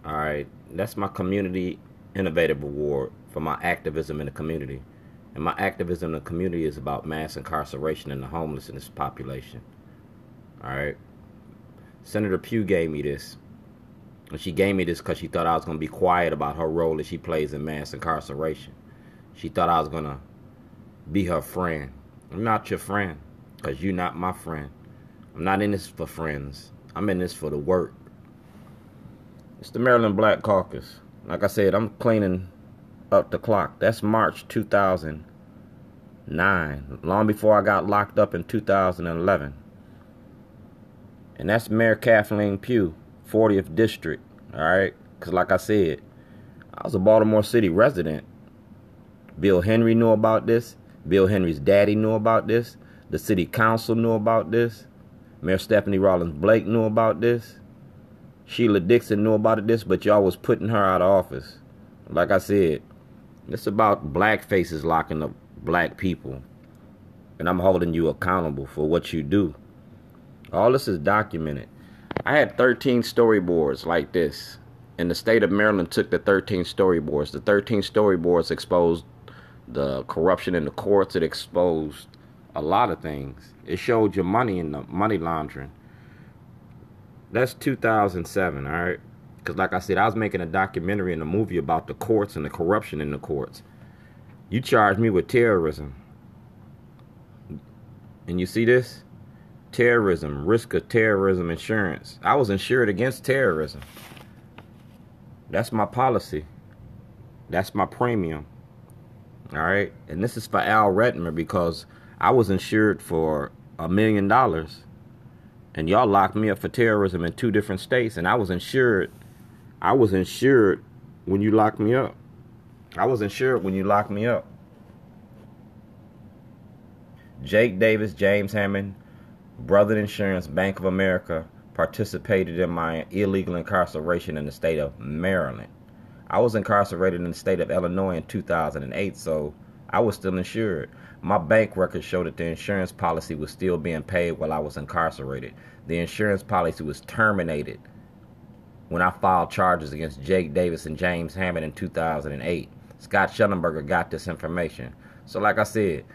All right, that's my community innovative award for my activism in the community. And my activism in the community is about mass incarceration and the homeless in this population. All right. Senator Pugh gave me this. And she gave me this because she thought I was going to be quiet about her role that she plays in mass incarceration. She thought I was going to be her friend. I'm not your friend because you're not my friend. I'm not in this for friends. I'm in this for the work. It's the Maryland Black Caucus. Like I said, I'm cleaning up the clock. That's March 2009, long before I got locked up in 2011. And that's Mayor Kathleen Pugh, 40th District, all right? Because like I said, I was a Baltimore City resident. Bill Henry knew about this. Bill Henry's daddy knew about this. The city council knew about this. Mayor Stephanie Rawlins Blake knew about this. Sheila Dixon knew about this, but y'all was putting her out of office. Like I said, it's about black faces locking up black people. And I'm holding you accountable for what you do. All this is documented. I had 13 storyboards like this. And the state of Maryland took the 13 storyboards. The 13 storyboards exposed the corruption in the courts. It exposed a lot of things. It showed your money in the money laundering. That's 2007, all right? Because like I said, I was making a documentary and a movie about the courts and the corruption in the courts. You charged me with terrorism. And you see this? Terrorism, risk of terrorism insurance. I was insured against terrorism. That's my policy. That's my premium. All right? And this is for Al Redmer because I was insured for $1 million. And y'all locked me up for terrorism in 2 different states. And I was insured. I was insured when you locked me up. I was insured when you locked me up. Jake Davis, James Hammond, Brother Insurance, Bank of America participated in my illegal incarceration in the state of Maryland. I was incarcerated in the state of Illinois in 2008, so I was still insured. My bank records show that the insurance policy was still being paid while I was incarcerated. The insurance policy was terminated when I filed charges against Jake Davis and James Hammond in 2008. Scott Schellenberger got this information. So like I said,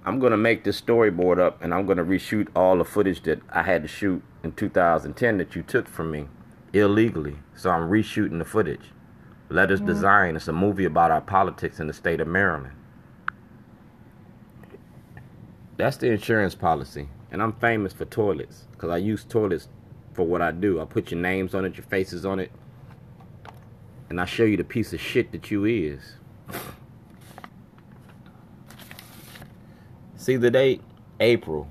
I'm going to make this storyboard up and I'm going to reshoot all the footage that I had to shoot in 2010 that you took from me illegally. So I'm reshooting the footage. Letters Design. It's a movie about our politics in the state of Maryland. That's the insurance policy. And I'm famous for toilets because I use toilets for what I do. I put your names on it, your faces on it, and I show you the piece of shit that you is. See the date? April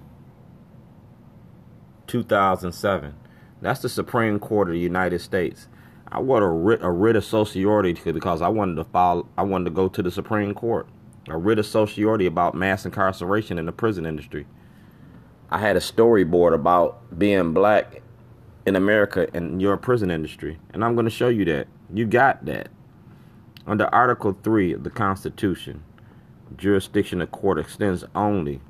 2007. That's the Supreme Court of the United States. I want a writ of certiorari because I wanted to go to the Supreme Court. A writ of certiorari about mass incarceration in the prison industry. I had a storyboard about being black in America and your prison industry. And I'm going to show you that. You got that. Under Article 3 of the Constitution, jurisdiction of court extends only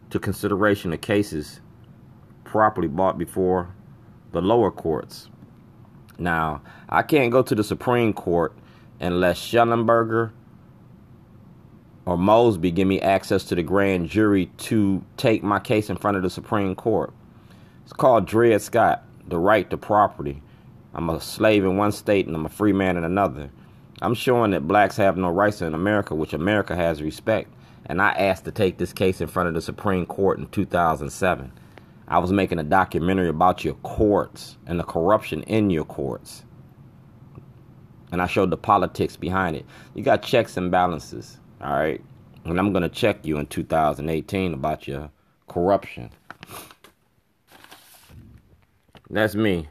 to consideration of cases properly brought before the lower courts. Now, I can't go to the Supreme Court unless Schellenberger or Mosby give me access to the grand jury to take my case in front of the Supreme Court. It's called Dred Scott, the right to property. I'm a slave in one state and I'm a free man in another. I'm showing that blacks have no rights in America, which America has respect. And I asked to take this case in front of the Supreme Court in 2007. I was making a documentary about your courts and the corruption in your courts. And I showed the politics behind it. You got checks and balances, all right? And I'm going to check you in 2018 about your corruption. That's me,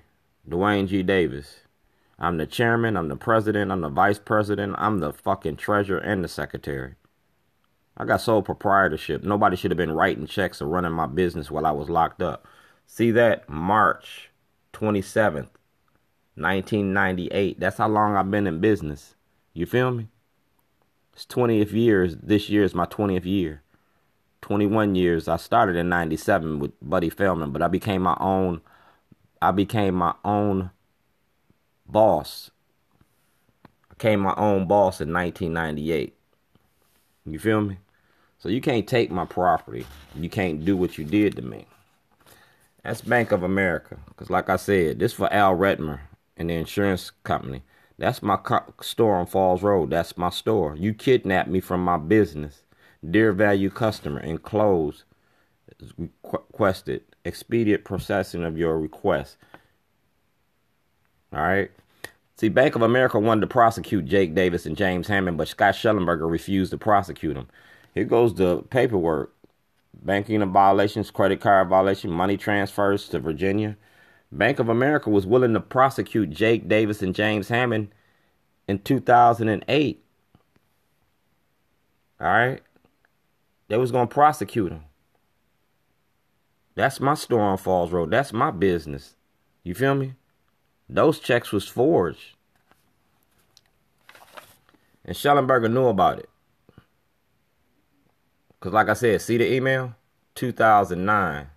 Dwayne G. Davis. I'm the chairman, I'm the president, I'm the vice president, I'm the fucking treasurer and the secretary. I got sole proprietorship. Nobody should have been writing checks or running my business while I was locked up. See that? March 27th, 1998. That's how long I've been in business. You feel me? It's 20th years. This year is my 20th year. 21 years. I started in 97 with Buddy Feldman, but I became my own boss. I became my own boss in 1998. You feel me? So you can't take my property. You can't do what you did to me. That's Bank of America. Because like I said, this for Al Redmer and the insurance company. That's my store on Falls Road. That's my store. You kidnapped me from my business. Dear value customer, enclosed, requested, expedient processing of your request. All right. See, Bank of America wanted to prosecute Jake Davis and James Hammond, but Scott Schellenberger refused to prosecute them. Here goes the paperwork. Banking violations, credit card violation, money transfers to Virginia. Bank of America was willing to prosecute Jake Davis and James Hammond in 2008. All right. They was going to prosecute them. That's my store on Falls Road. That's my business. You feel me? Those checks was forged. And Schellenberger knew about it. Because like I said, see the email? 2009.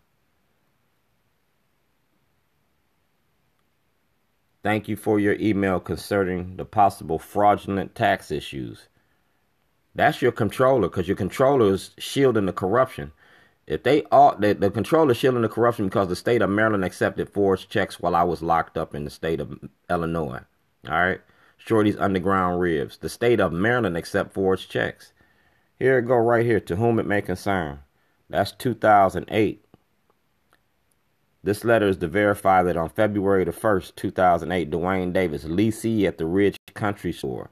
Thank you for your email concerning the possible fraudulent tax issues. That's your controller, because your controller is shielding the corruption. If they are, the controller shielding the corruption because the state of Maryland accepted forged checks while I was locked up in the state of Illinois. All right. Shorty's underground ribs. The state of Maryland accept forged checks. Here it go right here. To whom it may concern. That's 2008. This letter is to verify that on February the 1st, 2008, Dwayne Davis, leasee at the Ridge Country Store.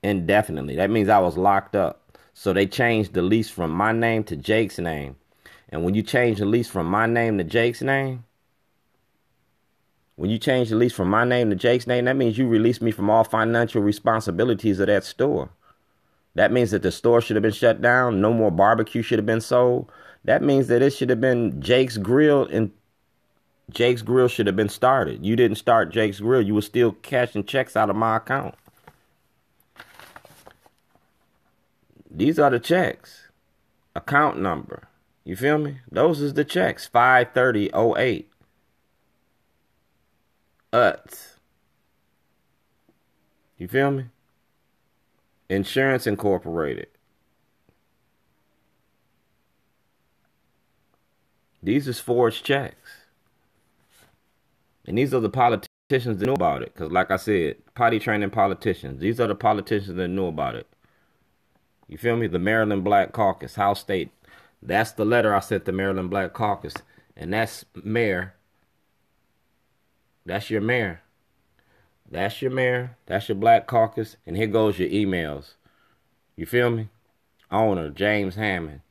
Indefinitely. That means I was locked up. So they changed the lease from my name to Jake's name. And when you change the lease from my name to Jake's name, that means you release me from all financial responsibilities of that store. That means that the store should have been shut down. No more barbecue should have been sold. That means that it should have been Jake's Grill, and Jake's Grill should have been started. You didn't start Jake's Grill. You were still cashing checks out of my account. These are the checks. Account number. You feel me? Those is the checks. 53008. You feel me? Insurance Incorporated. These is forged checks. And these are the politicians that knew about it. Because like I said, potty training politicians. These are the politicians that knew about it. You feel me? The Maryland Black Caucus, House State. That's the letter I sent the Maryland Black Caucus. And that's mayor. That's your mayor. That's your mayor. That's your Black Caucus. And here goes your emails. You feel me? Owner, James Hammond.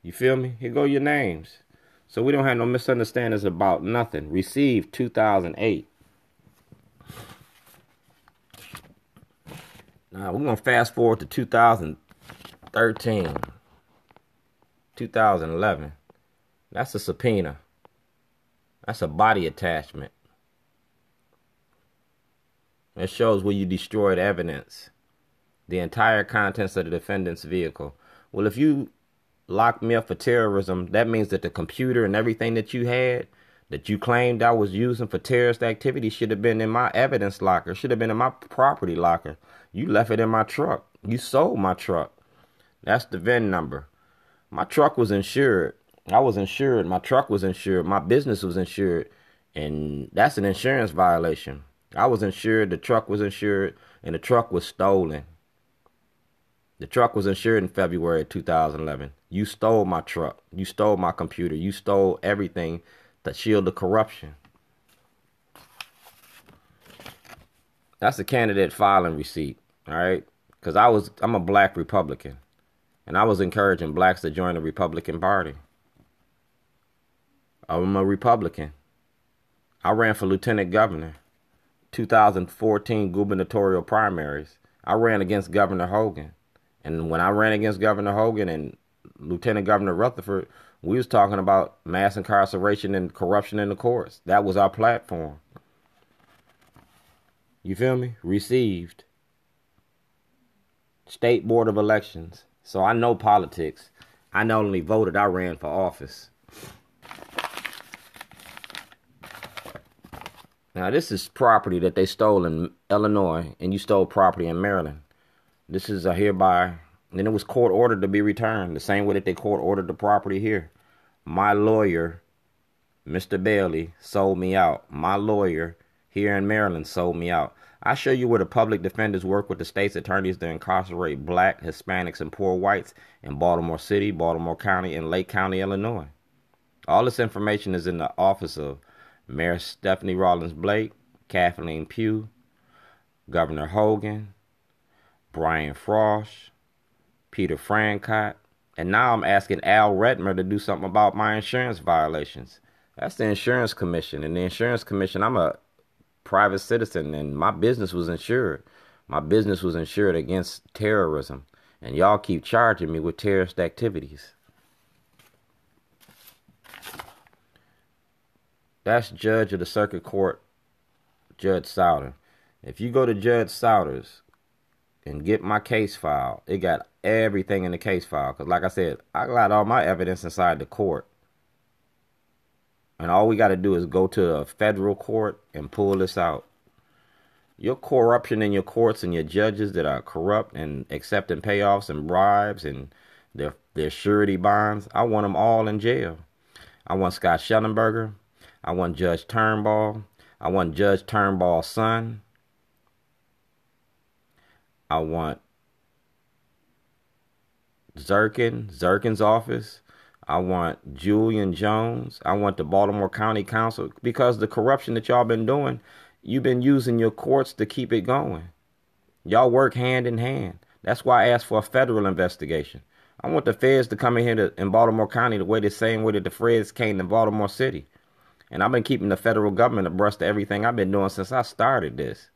You feel me? Here go your names. So we don't have no misunderstandings about nothing. Received 2008. Now we're going to fast forward to 2013. 2011. That's a subpoena. That's a body attachment. It shows where you destroyed evidence. The entire contents of the defendant's vehicle. Well, if you locked me up for terrorism, that means that the computer and everything that you had, that you claimed I was using for terrorist activity, should have been in my evidence locker, should have been in my property locker. You left it in my truck. You sold my truck. That's the VIN number. My truck was insured. I was insured. My truck was insured. My business was insured. And that's an insurance violation. I was insured. The truck was insured. And the truck was stolen. The truck was insured in February of 2011. You stole my truck. You stole my computer. You stole everything to shield the corruption. That's a candidate filing receipt, all right? Because I'm a black Republican. And I was encouraging blacks to join the Republican Party. I'm a Republican. I ran for lieutenant governor. 2014 gubernatorial primaries. I ran against Governor Hogan. And when I ran against Governor Hogan and Lieutenant Governor Rutherford, we was talking about mass incarceration and corruption in the courts. That was our platform. You feel me? Received. State Board of Elections. So I know politics. I not only voted, I ran for office. Now, this is property that they stole in Illinois, and you stole property in Maryland. This is a hereby, and it was court ordered to be returned, the same way that they court ordered the property here. My lawyer, Mr. Bailey, sold me out. My lawyer here in Maryland sold me out. I show you where the public defenders work with the state's attorneys to incarcerate black, Hispanics, and poor whites in Baltimore City, Baltimore County, and Lake County, Illinois. All this information is in the office of Mayor Stephanie Rawlins Blake, Kathleen Pugh, Governor Hogan, Brian Frost, Peter Francott, and now I'm asking Al Redmer to do something about my insurance violations. That's the insurance commission. And the insurance commission, I'm a private citizen, and my business was insured. My business was insured against terrorism. And y'all keep charging me with terrorist activities. That's Judge of the Circuit Court, Judge Souter. If you go to Judge Souter's and get my case file, it got everything in the case file. Because like I said, I got all my evidence inside the court. And all we got to do is go to a federal court and pull this out. Your corruption in your courts and your judges that are corrupt and accepting payoffs and bribes and their surety bonds, I want them all in jail. I want Scott Schellenberger. I want Judge Turnbull. I want Judge Turnbull's son. I want Zirkin's office. I want Julian Jones. I want the Baltimore County Council, because the corruption that y'all been doing, you've been using your courts to keep it going. Y'all work hand in hand. That's why I asked for a federal investigation. I want the feds to come in here in Baltimore County the same way that the feds came to Baltimore City. And I've been keeping the federal government abreast of everything I've been doing since I started this.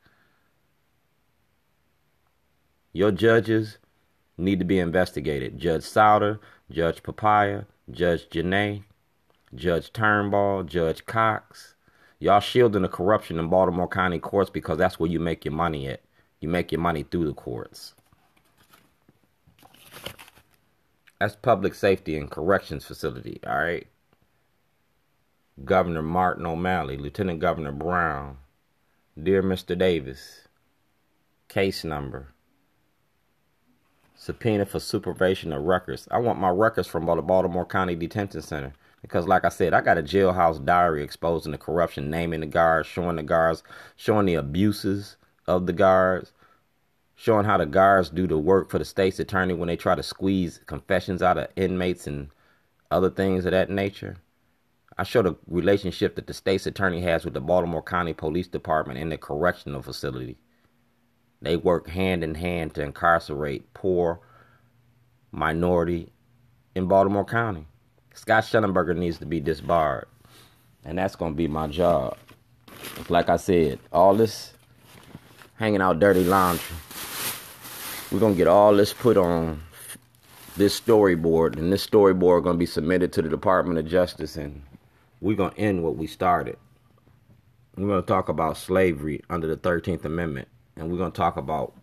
Your judges need to be investigated. Judge Souter, Judge Papaya, Judge Janae, Judge Turnbull, Judge Cox. Y'all shielding the corruption in Baltimore County courts because that's where you make your money at. You make your money through the courts. That's public safety and corrections facility, all right? Governor Martin O'Malley, Lieutenant Governor Brown, dear Mr. Davis, case number, subpoena for supervision of records. I want my records from the Baltimore County Detention Center because, like I said, I got a jailhouse diary exposing the corruption, naming the guards, showing the abuses of the guards, showing how the guards do the work for the state's attorney when they try to squeeze confessions out of inmates and other things of that nature. I show the relationship that the state's attorney has with the Baltimore County Police Department and the correctional facility. They work hand in hand to incarcerate poor minority in Baltimore County. Scott Schellenberger needs to be disbarred. And that's going to be my job. Like I said, all this hanging out dirty laundry, we're going to get all this put on this storyboard. And this storyboard going to be submitted to the Department of Justice. And we're going to end what we started. We're going to talk about slavery under the 13th Amendment. And we're going to talk about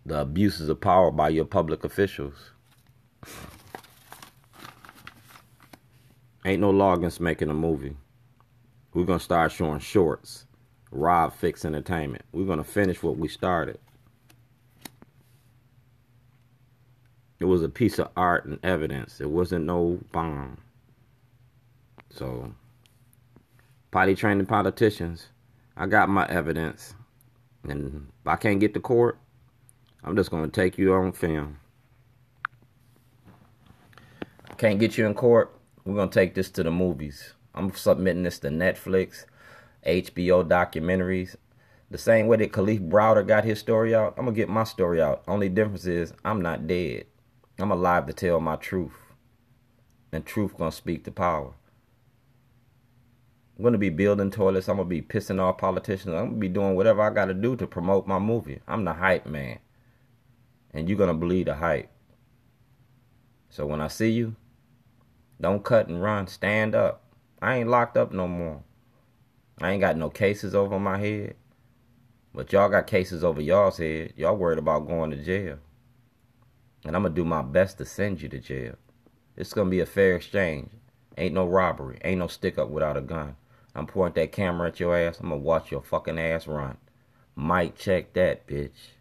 the abuses of power by your public officials. Ain't no law against making a movie. We're going to start showing shorts. Rob Fix Entertainment. We're going to finish what we started. It was a piece of art and evidence. It wasn't no bomb. So, potty training politicians, I got my evidence. And if I can't get to court, I'm just going to take you on film. Can't get you in court, we're going to take this to the movies. I'm submitting this to Netflix, HBO documentaries. The same way that Khalif Browder got his story out, I'm going to get my story out. Only difference is I'm not dead. I'm alive to tell my truth. And truth going to speak to power. I'm going to be building toilets. I'm going to be pissing off politicians. I'm going to be doing whatever I got to do to promote my movie. I'm the hype man. And you're going to believe the hype. So when I see you, don't cut and run. Stand up. I ain't locked up no more. I ain't got no cases over my head. But y'all got cases over y'all's head. Y'all worried about going to jail. And I'm going to do my best to send you to jail. It's going to be a fair exchange. Ain't no robbery. Ain't no stick up without a gun. I'm pointing that camera at your ass. I'm gonna watch your fucking ass run. Mic check that, bitch.